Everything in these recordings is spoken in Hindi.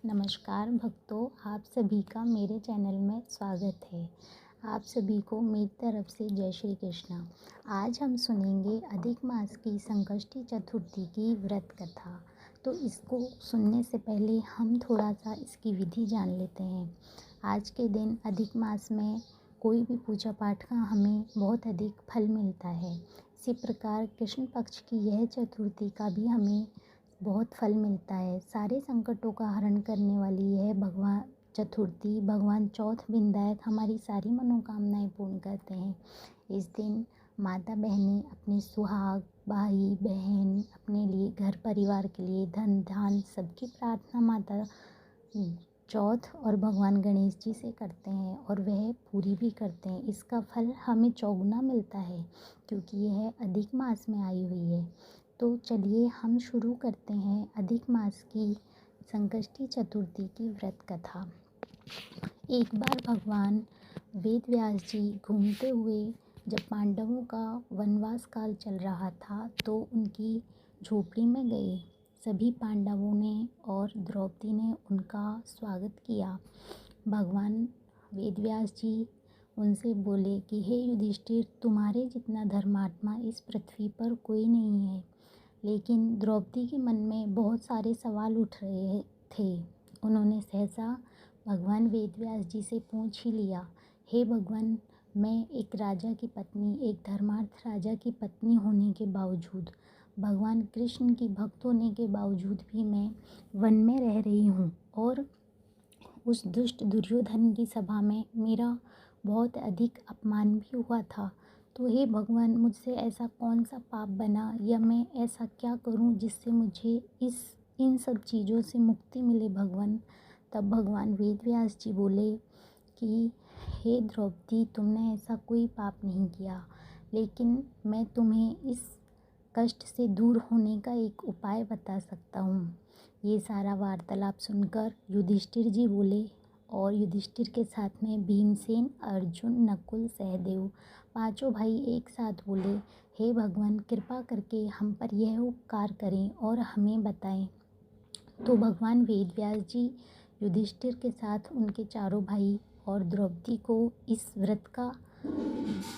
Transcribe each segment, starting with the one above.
नमस्कार भक्तों, आप सभी का मेरे चैनल में स्वागत है। आप सभी को मेरी तरफ से जय श्री कृष्णा। आज हम सुनेंगे अधिक मास की संकष्टी चतुर्थी की व्रत कथा। तो इसको सुनने से पहले हम थोड़ा सा इसकी विधि जान लेते हैं। आज के दिन अधिक मास में कोई भी पूजा पाठ का हमें बहुत अधिक फल मिलता है। इसी प्रकार कृष्ण पक्ष की यह चतुर्थी का भी हमें बहुत फल मिलता है। सारे संकटों का हरण करने वाली यह भगवान चतुर्थी भगवान चौथ विनायक हमारी सारी मनोकामनाएं पूर्ण करते हैं। इस दिन माता बहनें अपने सुहाग, भाई बहन, अपने लिए, घर परिवार के लिए धन धान सबकी प्रार्थना माता चौथ और भगवान गणेश जी से करते हैं और वह पूरी भी करते हैं। इसका फल हमें चौगुना मिलता है क्योंकि यह अधिक मास में आई हुई है। तो चलिए हम शुरू करते हैं अधिक मास की संकष्टी चतुर्थी की व्रत कथा। एक बार भगवान वेद व्यास जी घूमते हुए जब पांडवों का वनवास काल चल रहा था तो उनकी झोपड़ी में गए। सभी पांडवों ने और द्रौपदी ने उनका स्वागत किया। भगवान वेद व्यास जी उनसे बोले कि हे युधिष्ठिर, तुम्हारे जितना धर्मात्मा इस पृथ्वी पर कोई नहीं है। लेकिन द्रौपदी के मन में बहुत सारे सवाल उठ रहे थे। उन्होंने सहसा भगवान वेद व्यास जी से पूछ ही लिया, हे भगवान, मैं एक राजा की पत्नी, एक धर्मार्थ राजा की पत्नी होने के बावजूद, भगवान कृष्ण की भक्त होने के बावजूद भी मैं वन में रह रही हूँ और उस दुष्ट दुर्योधन की सभा में मेरा बहुत अधिक अपमान भी हुआ था। तो हे भगवान, मुझसे ऐसा कौन सा पाप बना या मैं ऐसा क्या करूं जिससे मुझे इन सब चीज़ों से मुक्ति मिले भगवान। तब भगवान वेद व्यास जी बोले कि हे द्रौपदी, तुमने ऐसा कोई पाप नहीं किया, लेकिन मैं तुम्हें इस कष्ट से दूर होने का एक उपाय बता सकता हूँ। ये सारा वार्तालाप सुनकर युधिष्ठिर जी बोले और युधिष्ठिर के साथ में भीमसेन, अर्जुन, नकुल, सहदेव पांचों भाई एक साथ बोले, हे भगवान, कृपा करके हम पर यह उपकार करें और हमें बताएं। तो भगवान वेद व्यास जी युधिष्ठिर के साथ उनके चारों भाई और द्रौपदी को इस व्रत का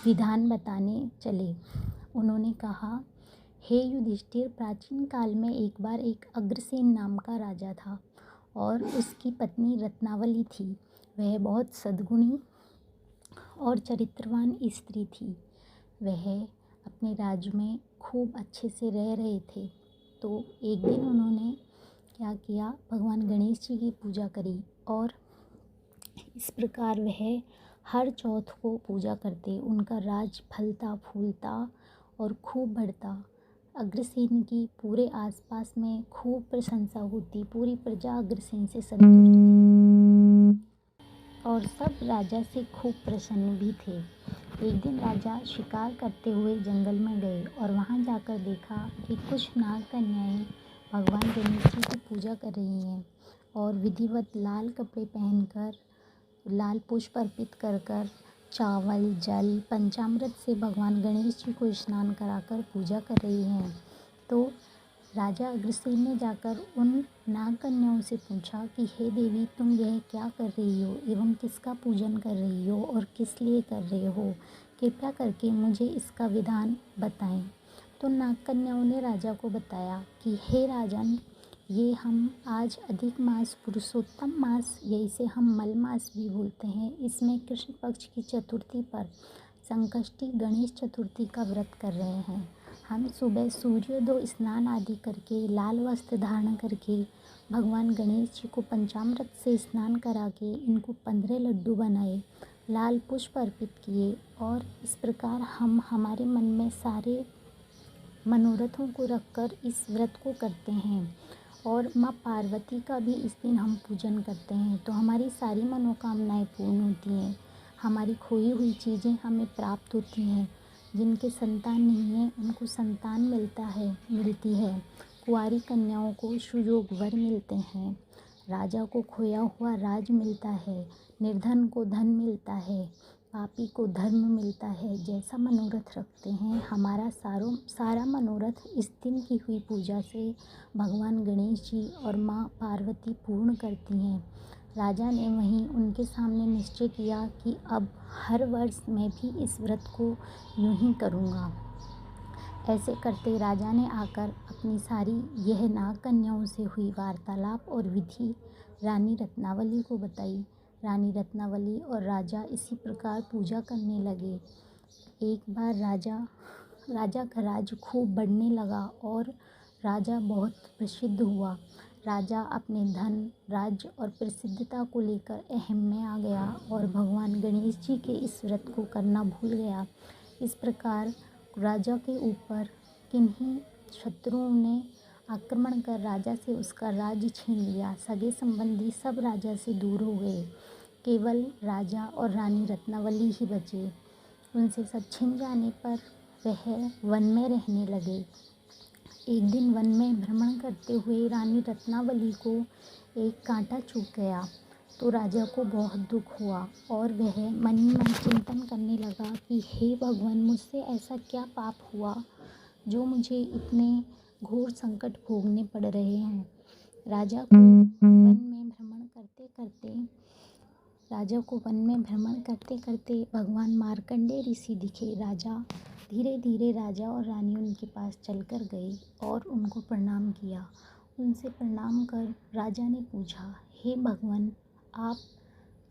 विधान बताने चले। उन्होंने कहा, हे युधिष्ठिर, प्राचीन काल में एक बार एक अग्रसेन नाम का राजा था और उसकी पत्नी रत्नावली थी। वह बहुत सद्गुणी और चरित्रवान स्त्री थी। वह अपने राज्य में खूब अच्छे से रह रहे थे। तो एक दिन उन्होंने क्या किया, भगवान गणेश जी की पूजा करी और इस प्रकार वह हर चौथ को पूजा करते। उनका राज फलता फूलता और खूब बढ़ता। अग्रसेन की पूरे आसपास में खूब प्रशंसा होती। पूरी प्रजा अग्रसेन से संतुष्ट थी और सब राजा से खूब प्रसन्न भी थे। एक दिन राजा शिकार करते हुए जंगल में गए और वहां जाकर देखा कि कुछ नाग कन्याएं भगवान गणेश जी की पूजा कर रही हैं और विधिवत लाल कपड़े पहनकर, लाल पुष्प अर्पित कर कर, चावल, जल, पंचामृत से भगवान गणेश जी को स्नान कराकर पूजा कर रही हैं। तो राजा अग्रसेन ने जाकर उन नाग कन्याओं से पूछा कि हे देवी, तुम यह क्या कर रही हो एवं किसका पूजन कर रही हो और किस लिए कर रहे हो? कृपया करके मुझे इसका विधान बताएं। तो नाग कन्याओं ने राजा को बताया कि हे राजन, ये हम आज अधिक मास, पुरुषोत्तम मास, या इसे हम मल मास भी बोलते हैं, इसमें कृष्ण पक्ष की चतुर्थी पर संकष्टी गणेश चतुर्थी का व्रत कर रहे हैं। हम सुबह सूर्योदय स्नान आदि करके, लाल वस्त्र धारण करके, भगवान गणेश जी को पंचामृत से स्नान करा के इनको 15 लड्डू बनाए, लाल पुष्प अर्पित किए और इस प्रकार हम हमारे मन में सारे मनोरथों को रखकर इस व्रत को करते हैं। और माँ पार्वती का भी इस दिन हम पूजन करते हैं तो हमारी सारी मनोकामनाएं पूर्ण होती हैं। हमारी खोई हुई चीज़ें हमें प्राप्त होती हैं। जिनके संतान नहीं है उनको संतान मिलती है। कुंवारी कन्याओं को सुयोग वर मिलते हैं। राजा को खोया हुआ राज मिलता है। निर्धन को धन मिलता है। पापी को धर्म मिलता है। जैसा मनोरथ रखते हैं, हमारा सारा मनोरथ इस दिन की हुई पूजा से भगवान गणेश जी और माँ पार्वती पूर्ण करती हैं। राजा ने वहीं उनके सामने निश्चय किया कि अब हर वर्ष मैं भी इस व्रत को यूं ही करूँगा। ऐसे करते राजा ने आकर अपनी सारी यह नाग कन्याओं से हुई वार्तालाप और विधि रानी रत्नावली को बताई। रानी रत्नावली और राजा इसी प्रकार पूजा करने लगे। एक बार राजा का राज्य खूब बढ़ने लगा और राजा बहुत प्रसिद्ध हुआ। राजा अपने धन, राज्य और प्रसिद्धता को लेकर अहम में आ गया और भगवान गणेश जी के इस व्रत को करना भूल गया। इस प्रकार राजा के ऊपर किन्हीं शत्रुओं ने आक्रमण कर राजा से उसका राज्य छीन लिया। सगे संबंधी सब राजा से दूर हो गए। केवल राजा और रानी रत्नावली ही बचे। उनसे सब छिन जाने पर वह वन में रहने लगे। एक दिन वन में भ्रमण करते हुए रानी रत्नावली को एक कांटा चुभ गया तो राजा को बहुत दुख हुआ और वह मन ही मन चिंतन करने लगा कि हे भगवान, मुझसे ऐसा क्या पाप हुआ जो मुझे इतने घोर संकट भोगने पड़ रहे हैं। राजा को वन में भ्रमण करते करते भगवान मार्कंडेय ऋषि दिखे। धीरे धीरे राजा और रानी उनके पास चलकर गए और उनको प्रणाम किया। उनसे प्रणाम कर राजा ने पूछा, हे भगवान, आप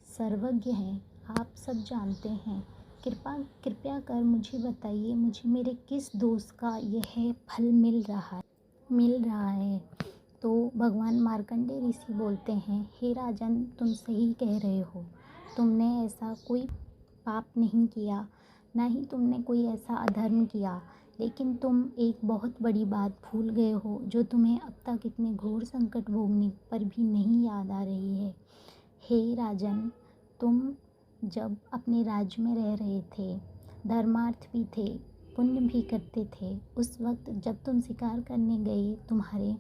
सर्वज्ञ हैं, आप सब जानते हैं, कृपया कर मुझे बताइए, मुझे मेरे किस दोष का यह फल मिल रहा है। तो भगवान मार्कंडेय ऋषि बोलते हैं, हे राजन, तुम सही कह रहे हो। तुमने ऐसा कोई पाप नहीं किया, ना ही तुमने कोई ऐसा अधर्म किया, लेकिन तुम एक बहुत बड़ी बात भूल गए हो जो तुम्हें अब तक इतने घोर संकट भोगने पर भी नहीं याद आ रही है। हे राजन, तुम जब अपने राज्य में रह रहे थे, धर्मार्थ भी थे, पुण्य भी करते थे, उस वक्त जब तुम शिकार करने गए तुम्हारे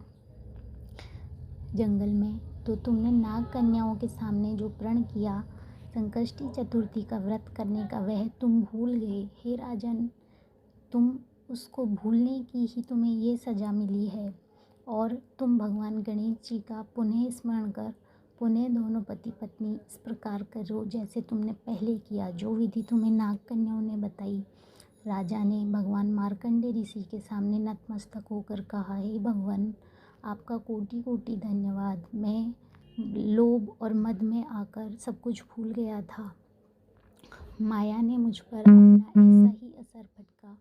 जंगल में, तो तुमने नाग कन्याओं के सामने जो प्रण किया संकष्टी चतुर्थी का व्रत करने का, वह तुम भूल गए। हे राजन, तुम उसको भूलने की ही तुम्हें ये सज़ा मिली है और तुम भगवान गणेश जी का पुनः स्मरण कर पुनः दोनों पति पत्नी इस प्रकार करो जैसे तुमने पहले किया, जो विधि तुम्हें नाग कन्याओं ने बताई। राजा ने भगवान मार्कंडेय ऋषि के सामने नतमस्तक होकर कहा, हे भगवान, आपका कोटि कोटि धन्यवाद। मैं लोभ और मद में आकर सब कुछ भूल गया था। माया ने मुझ पर अपना ऐसा ही असर फटका।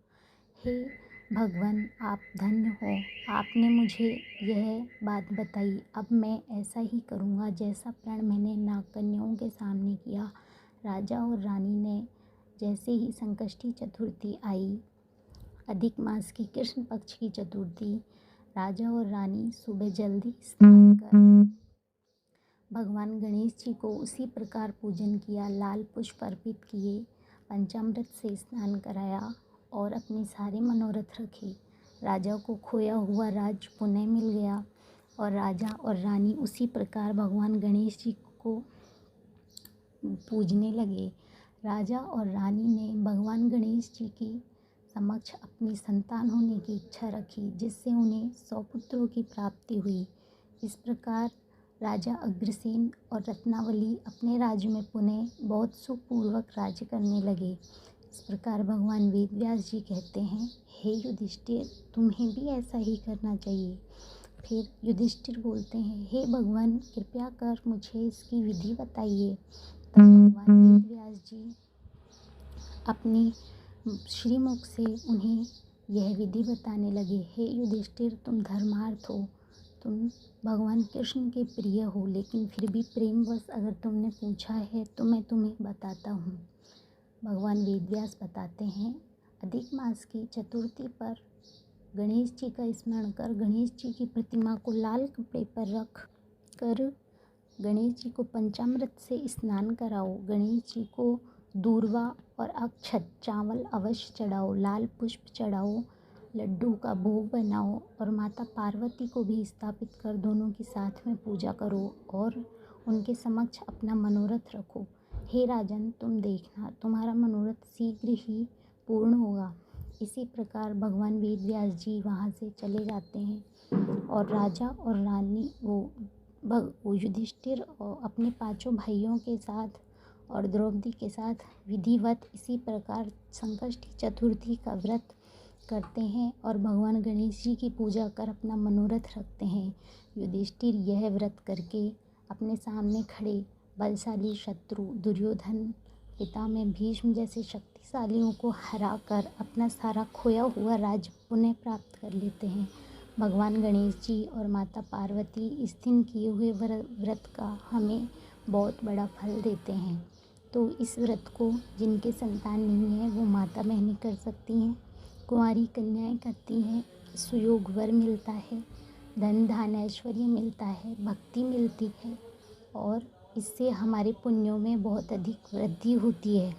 हे भगवान, आप धन्य हो, आपने मुझे यह बात बताई। अब मैं ऐसा ही करूँगा जैसा प्रण मैंने नाग कन्याओं के सामने किया। राजा और रानी ने जैसे ही संकष्टी चतुर्थी आई, अधिक मास की कृष्ण पक्ष की चतुर्थी, राजा और रानी सुबह जल्दी स्नान कर भगवान गणेश जी को उसी प्रकार पूजन किया, लाल पुष्प अर्पित किए, पंचामृत से स्नान कराया और अपने सारे मनोरथ रखे। राजा को खोया हुआ राज्य पुनः मिल गया और राजा और रानी उसी प्रकार भगवान गणेश जी को पूजने लगे। राजा और रानी ने भगवान गणेश जी की समक्ष अपनी संतान होने की इच्छा रखी, जिससे उन्हें 100 पुत्रों की प्राप्ति हुई। इस प्रकार राजा अग्रसेन और रत्नावली अपने राज्य में पुनः बहुत सुखपूर्वक राज्य करने लगे। इस प्रकार भगवान वेदव्यास जी कहते हैं, हे युधिष्ठिर, तुम्हें भी ऐसा ही करना चाहिए। फिर युधिष्ठिर बोलते हैं, हे भगवान, कृपया कर मुझे इसकी विधि बताइए। तब भगवान वेदव्यास जी अपनी श्रीमुख से उन्हें यह विधि बताने लगे, हे युधिष्ठिर, तुम धर्मार्थ हो, तुम भगवान कृष्ण के प्रिय हो, लेकिन फिर भी प्रेमवश अगर तुमने पूछा है तो मैं तुम्हें बताता हूँ। भगवान वेदव्यास बताते हैं, अधिक मास की चतुर्थी पर गणेश जी का स्मरण कर गणेश जी की प्रतिमा को लाल कपड़े पर रख कर गणेश जी को पंचामृत से स्नान कराओ। गणेश जी को दूर्वा और अक्षत चावल अवश्य चढ़ाओ, लाल पुष्प चढ़ाओ, लड्डू का भोग बनाओ और माता पार्वती को भी स्थापित कर दोनों की साथ में पूजा करो और उनके समक्ष अपना मनोरथ रखो। हे राजन, तुम देखना, तुम्हारा मनोरथ शीघ्र ही पूर्ण होगा। इसी प्रकार भगवान वेद व्यास जी वहाँ से चले जाते हैं और राजा और रानी वो युधिष्ठिर और अपने पांचों भाइयों के साथ और द्रौपदी के साथ विधिवत इसी प्रकार संकष्टी चतुर्थी का व्रत करते हैं और भगवान गणेश जी की पूजा कर अपना मनोरथ रखते हैं। युधिष्ठिर यह व्रत करके अपने सामने खड़े बलशाली शत्रु दुर्योधन, पितामह भीष्म जैसे शक्तिशालियों को हरा कर अपना सारा खोया हुआ राज्य पुनः प्राप्त कर लेते हैं। भगवान गणेश जी और माता पार्वती इस दिन किए हुए व्रत का हमें बहुत बड़ा फल देते हैं। तो इस व्रत को जिनके संतान नहीं है वो माता बहनें कर सकती हैं, कुंवारी कन्याएं करती हैं। सुयोग वर मिलता है, धन धान ऐश्वर्य मिलता है, भक्ति मिलती है और इससे हमारे पुण्यों में बहुत अधिक वृद्धि होती है।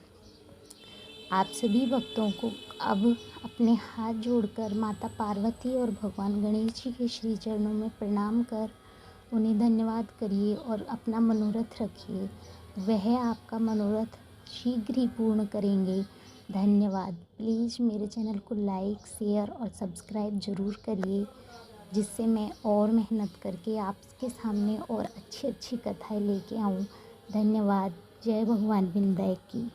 आप सभी भक्तों को अब अपने हाथ जोड़कर माता पार्वती और भगवान गणेश जी के श्री चरणों में प्रणाम कर उन्हें धन्यवाद करिए और अपना मनोरथ रखिए। वह आपका मनोरथ शीघ्र ही पूर्ण करेंगे। धन्यवाद। प्लीज़ मेरे चैनल को लाइक, शेयर और सब्सक्राइब ज़रूर करिए, जिससे मैं और मेहनत करके आपके सामने और अच्छी अच्छी कथाएं लेके आऊँ। धन्यवाद। जय भगवान विनायक की।